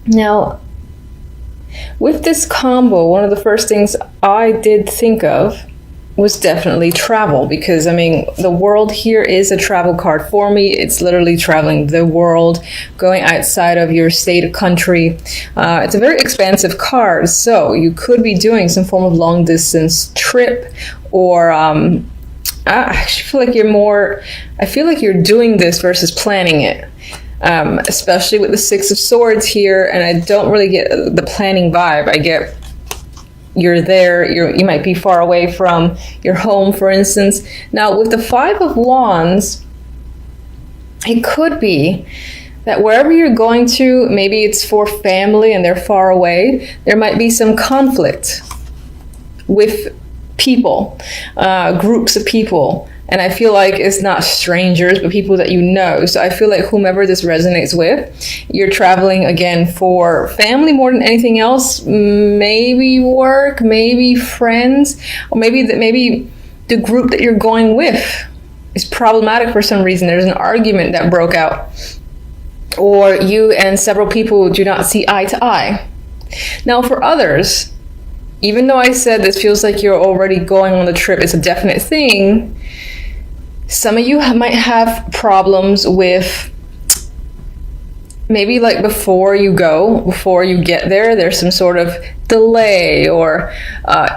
Now, with this combo, one of the first things I did think of was definitely travel, because I mean, the world here is a travel card for me. It's literally traveling the world, going outside of your state or country. It's a very expansive card, so you could be doing some form of long distance trip, or I actually feel like you're doing this versus planning it. Especially with the Six of Swords here, and I don't really get the planning vibe. I get you're there, you might be far away from your home, for instance. Now, with the Five of Wands, it could be that wherever you're going to, maybe it's for family and they're far away, there might be some conflict with people, groups of people. And I feel like it's not strangers, but people that you know. So I feel like whomever this resonates with, you're traveling again for family more than anything else. Maybe work, maybe friends, or maybe the group that you're going with is problematic for some reason. There's an argument that broke out, or you and several people do not see eye to eye. Now, for others, even though I said this feels like you're already going on the trip, it's a definite thing. Some of you might have problems with maybe like before you get there, there's some sort of delay or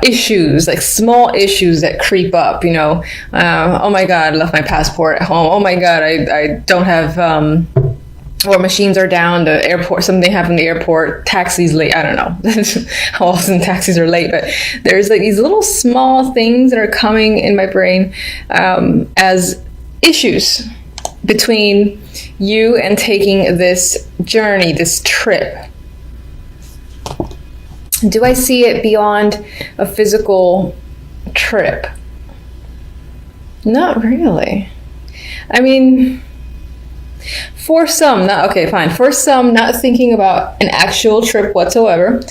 issues, like small issues that creep up, you know. Oh my God, I left my passport at home. Oh my God, I don't have... or machines are down, the airport, something happened at the airport, taxis late, I don't know how often taxis are late, but there's like these little small things that are coming in my brain as issues between you and taking this journey, this trip. Do I see it beyond a physical trip? Not really. I mean... For some, not thinking about an actual trip whatsoever.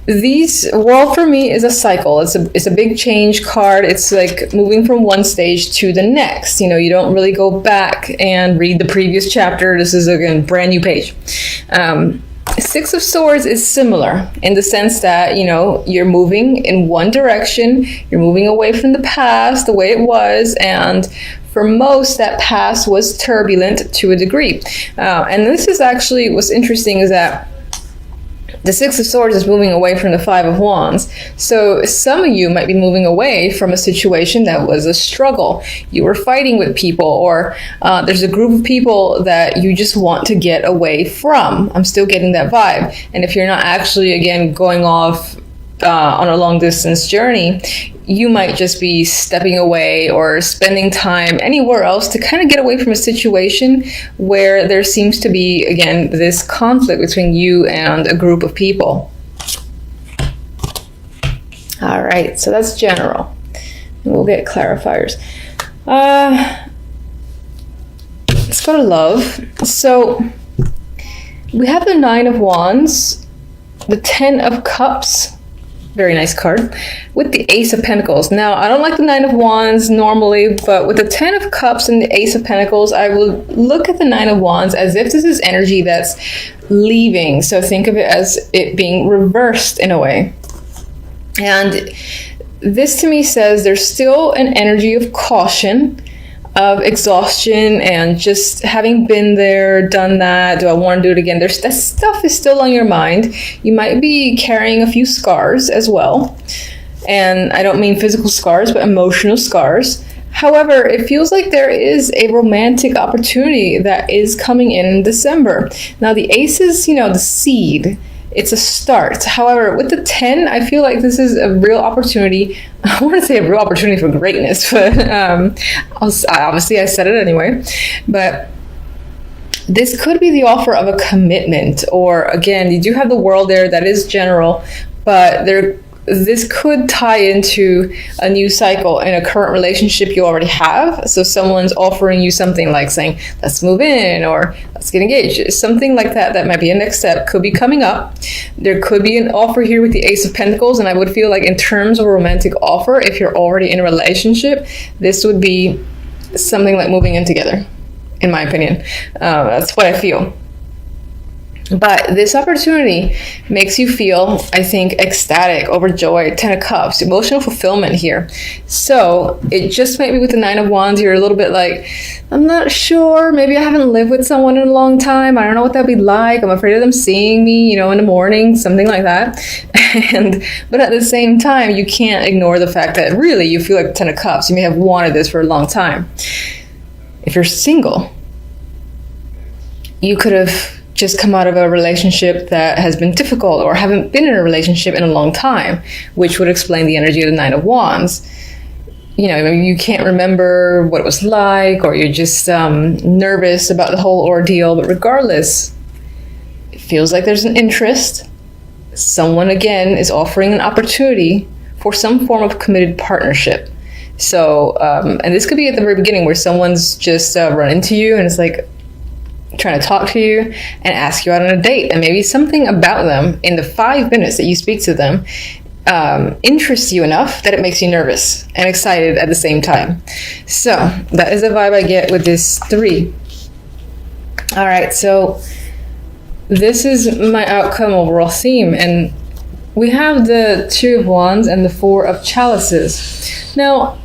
For me is a cycle. It's a big change card. It's like moving from one stage to the next. You know, you don't really go back and read the previous chapter. This is again brand new page. Six of Swords is similar in the sense that, you know, you're moving in one direction. You're moving away from the past, the way it was, and for most, that past was turbulent to a degree. And this is actually, what's interesting is that the Six of Swords is moving away from the Five of Wands. So some of you might be moving away from a situation that was a struggle. You were fighting with people, or there's a group of people that you just want to get away from. I'm still getting that vibe. And if you're not actually, again, going off on a long distance journey, you might just be stepping away or spending time anywhere else to kind of get away from a situation where there seems to be, again, this conflict between you and a group of people. All right, so that's general. And we'll get clarifiers. Let's go to love. So we have the Nine of Wands, the Ten of Cups, very nice card, with the Ace of Pentacles. Now, I don't like the Nine of Wands normally, but with the Ten of Cups and the Ace of Pentacles, I will look at the Nine of Wands as if this is energy that's leaving. So think of it as it being reversed in a way. And this to me says there's still an energy of caution, of exhaustion, and just having been there, done that, do I want to do it again? That stuff is still on your mind. You might be carrying a few scars as well. And I don't mean physical scars, but emotional scars. However, it feels like there is a romantic opportunity that is coming in December. Now, the Ace is, you know, the seed. It's a start. However, with the 10, I feel like this is a real opportunity. I want to say a real opportunity for greatness, but obviously I said it anyway. But this could be the offer of a commitment, or again, you do have the World there, that is general, but this could tie into a new cycle in a current relationship you already have. So someone's offering you something like saying, let's move in, or let's get engaged. Something like that, that might be a next step, could be coming up. There could be an offer here with the Ace of Pentacles. And I would feel like in terms of a romantic offer, if you're already in a relationship, this would be something like moving in together, in my opinion. That's what I feel. But this opportunity makes you feel, I think, ecstatic, overjoyed, 10 of Cups, emotional fulfillment here. So it just might be with the 9 of Wands, you're a little bit like, I'm not sure. Maybe I haven't lived with someone in a long time. I don't know what that'd be like. I'm afraid of them seeing me, in the morning, something like that. But at the same time, you can't ignore the fact that really you feel like the 10 of Cups. You may have wanted this for a long time. If you're single, you could have just come out of a relationship that has been difficult or haven't been in a relationship in a long time, which would explain the energy of the 9 of Wands. Maybe you can't remember what it was like, or you're just nervous about the whole ordeal. But regardless, it feels like there's an interest. Someone, again, is offering an opportunity for some form of committed partnership. So, and this could be at the very beginning where someone's just run into you and it's like, trying to talk to you and ask you out on a date, and maybe something about them in the 5 minutes that you speak to them interests you enough that it makes you nervous and excited at the same time. So that is the vibe I get with this 3. All right, so this is my outcome overall theme, and we have the 2 of Wands and the 4 of Chalices. Now,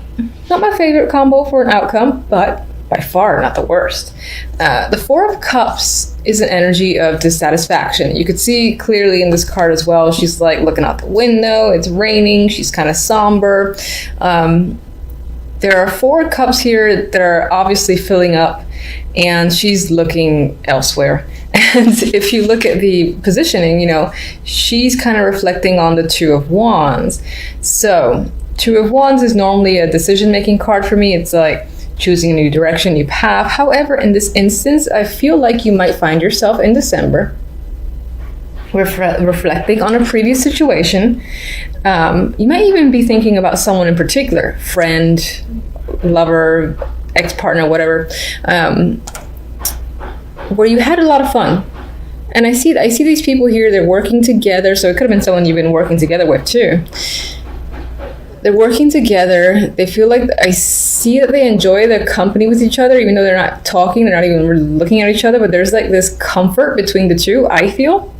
not my favorite combo for an outcome, but by far not the worst. The 4 of Cups is an energy of dissatisfaction. You could see clearly in this card as well. She's like looking out the window. It's raining. She's kind of somber. There are 4 cups here that are obviously filling up, and she's looking elsewhere. And if you look at the positioning, she's kind of reflecting on the 2 of Wands. So 2 of Wands is normally a decision-making card for me. It's like choosing a new direction, new path. However, in this instance, I feel like you might find yourself in December reflecting on a previous situation. You might even be thinking about someone in particular, friend, lover, ex-partner, whatever, where you had a lot of fun. And I see these people here, they're working together, so it could have been someone you've been working together with too. They're working together. They feel like, I see that they enjoy their company with each other, even though they're not talking, they're not even really looking at each other, but there's like this comfort between the two, I feel.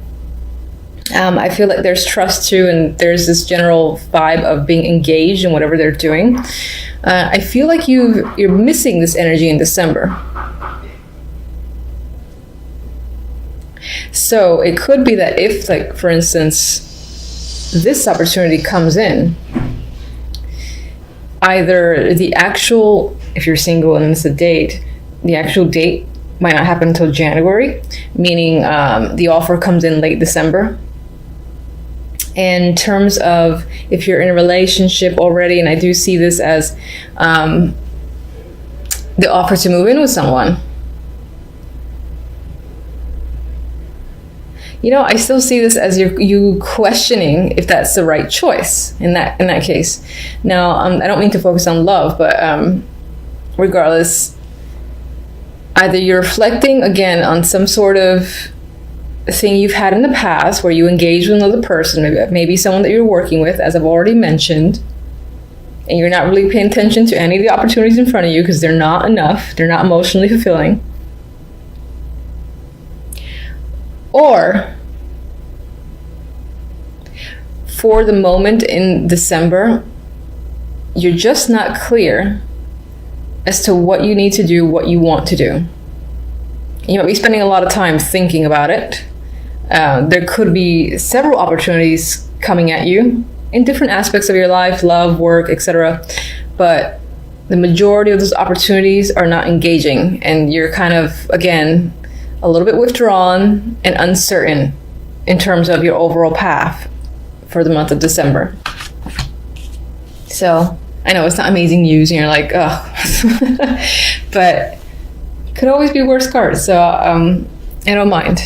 I feel like there's trust too, and there's this general vibe of being engaged in whatever they're doing. I feel like you're missing this energy in December. So it could be that if, like, for instance, this opportunity comes in, either the actual, if you're single and it's a date, the actual date might not happen until January, meaning the offer comes in late December. In terms of if you're in a relationship already, and I do see this as the offer to move in with someone, I still see this as you questioning if that's the right choice in that case. Now, I don't mean to focus on love, but regardless, either you're reflecting again on some sort of thing you've had in the past where you engage with another person, maybe someone that you're working with, as I've already mentioned, and you're not really paying attention to any of the opportunities in front of you because they're not enough, they're not emotionally fulfilling. Or for the moment in December, you're just not clear as to what you need to do, what you want to do. You might be spending a lot of time thinking about it. There could be several opportunities coming at you in different aspects of your life, love, work, etc. But the majority of those opportunities are not engaging, and you're kind of, again, a little bit withdrawn and uncertain in terms of your overall path for the month of December. So I know it's not amazing news and you're like, oh, but it could always be worse cards. So I don't mind.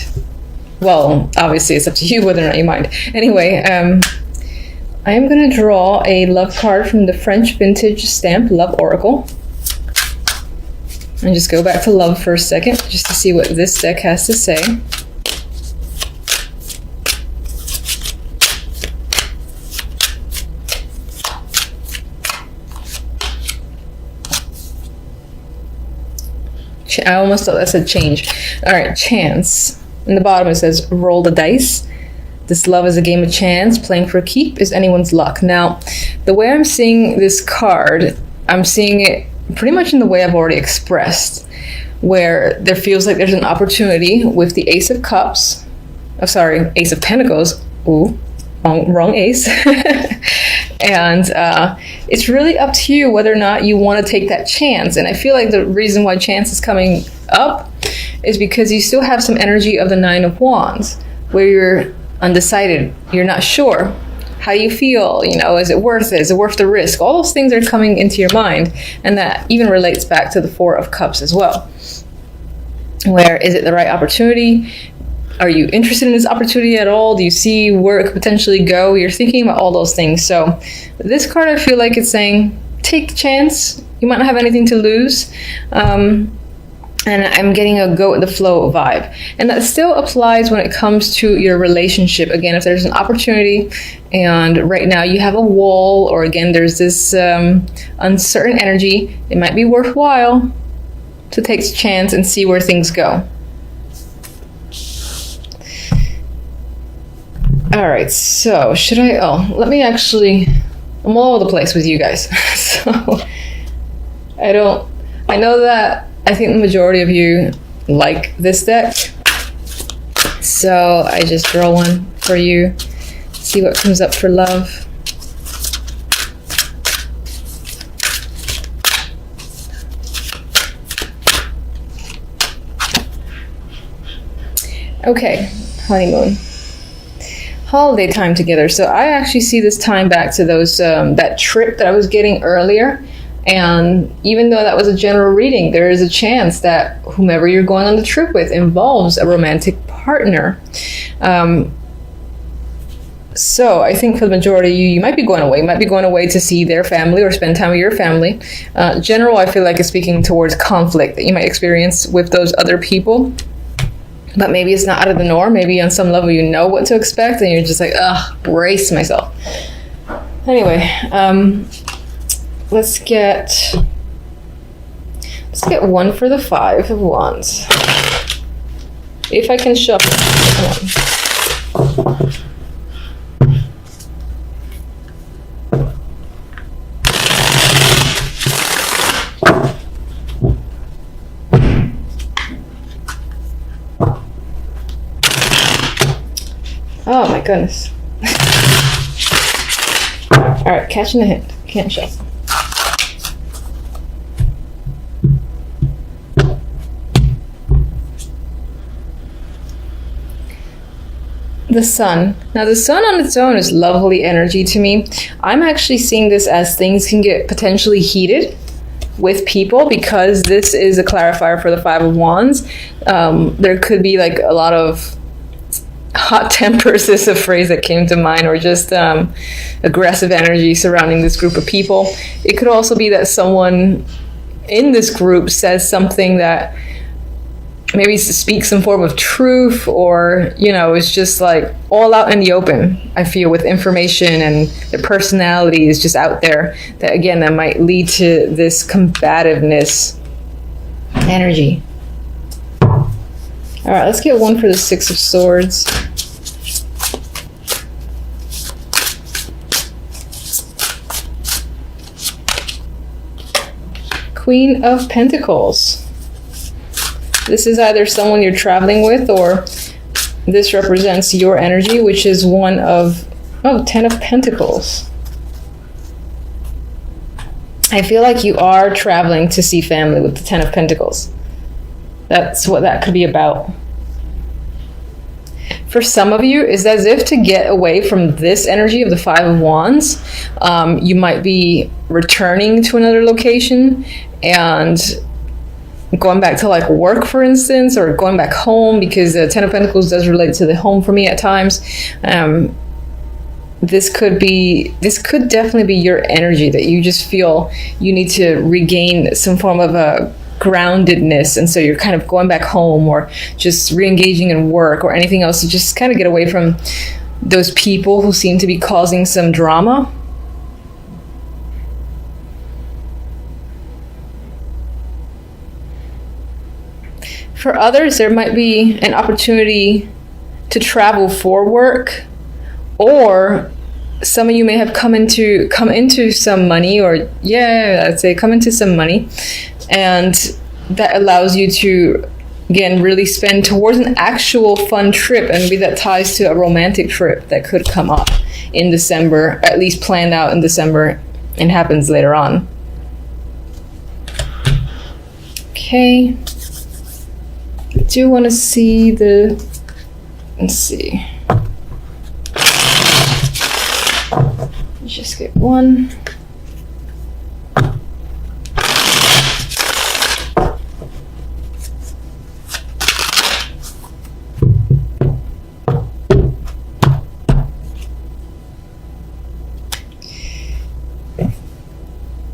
Well, obviously it's up to you whether or not you mind. Anyway, I am going to draw a love card from the French vintage stamp Love Oracle. And just go back to love for a second, just to see what this deck has to say. I almost thought that said change. All right, chance. In the bottom it says, roll the dice. This love is a game of chance. Playing for a keep is anyone's luck. Now, the way I'm seeing this card, I'm seeing it pretty much in the way I've already expressed, where there feels like there's an opportunity with the Ace of Cups. Oh, sorry, Ace of Pentacles. Ooh, wrong ace. And it's really up to you whether or not you want to take that chance. And I feel like the reason why chance is coming up is because you still have some energy of the Nine of Wands, where you're undecided, you're not sure. How do you feel? You know, is it worth it? Is it worth the risk? All those things are coming into your mind, and that even relates back to the Four of Cups as well. Where is it the right opportunity? Are you interested in this opportunity at all? Do you see where it could potentially go? You're thinking about all those things. So this card, I feel like it's saying, take a chance. You might not have anything to lose. And I'm getting a go with the flow vibe. And that still applies when it comes to your relationship. Again, if there's an opportunity and right now you have a wall, or again, there's this uncertain energy, it might be worthwhile to take a chance and see where things go. All right, so let me actually, I'm all over the place with you guys. So I know that I think the majority of you like this deck. So I just draw one for you, see what comes up for love. Okay, honeymoon. Holiday time together. So I actually see this time back to those that trip that I was getting earlier. And even though that was a general reading, there is a chance that whomever you're going on the trip with involves a romantic partner. So I think for the majority of you might be going away. You might be going away to see their family or spend time with your family. General, I feel like it's speaking towards conflict that you might experience with those other people. But maybe it's not out of the norm. Maybe on some level you know what to expect and you're just like, brace myself. Anyway, let's get one for the Five of Wands. If I can shuffle. Oh my goodness. Alright, catching the hint. Can't shuffle. The Sun. Now the Sun on its own is lovely energy to me. I'm actually seeing this as things can get potentially heated with people because this is a clarifier for the Five of Wands. There could be like a lot of hot tempers is a phrase that came to mind, or just aggressive energy surrounding this group of people. It could also be that someone in this group says something that maybe speaks some form of truth, or is just like all out in the open. I feel with information and their personality is just out there, that again that might lead to this combativeness energy. All right, let's get one for the Six of Swords. Queen of Pentacles. This is either someone you're traveling with, or this represents your energy, which is one of, Ten of Pentacles. I feel like you are traveling to see family with the Ten of Pentacles. That's what that could be about. For some of you, it's as if to get away from this energy of the Five of Wands, you might be returning to another location and going back to like work, for instance, or going back home, because the Ten of Pentacles does relate to the home for me at times. This could definitely be your energy, that you just feel you need to regain some form of a groundedness, and so you're kind of going back home or just re-engaging in work or anything else to just kind of get away from those people who seem to be causing some drama. For others, there might be an opportunity to travel for work, or some of you may have come into some money, or I'd say come into some money, and that allows you to, again, really spend towards an actual fun trip, and maybe that ties to a romantic trip that could come up in December, at least planned out in December, and happens later on. Okay. I do want to see let's see. Let's just get one.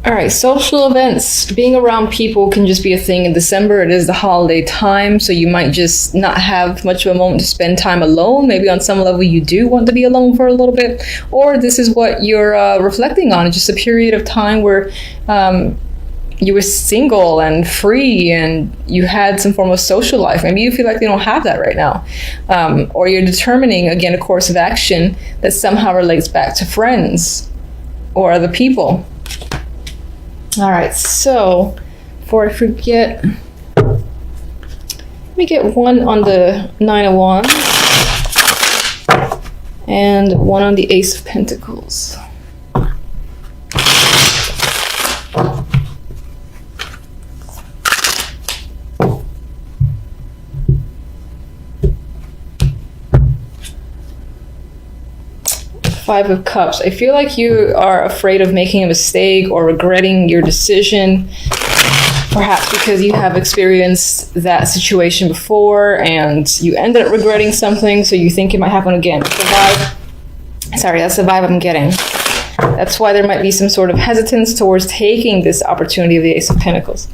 All right, social events, being around people can just be a thing in December. It is the holiday time, so you might just not have much of a moment to spend time alone. Maybe on some level you do want to be alone for a little bit, or this is what you're reflecting on, just a period of time where you were single and free and you had some form of social life. Maybe you feel like you don't have that right now. Or you're determining, again, a course of action that somehow relates back to friends or other people. All right, so before I forget, let me get one on the 9 of Wands and one on the Ace of Pentacles. Five of Cups. I feel like you are afraid of making a mistake or regretting your decision, perhaps because you have experienced that situation before and you ended up regretting something, so you think it might happen again. That's the vibe I'm getting. That's why there might be some sort of hesitance towards taking this opportunity of the Ace of Pentacles.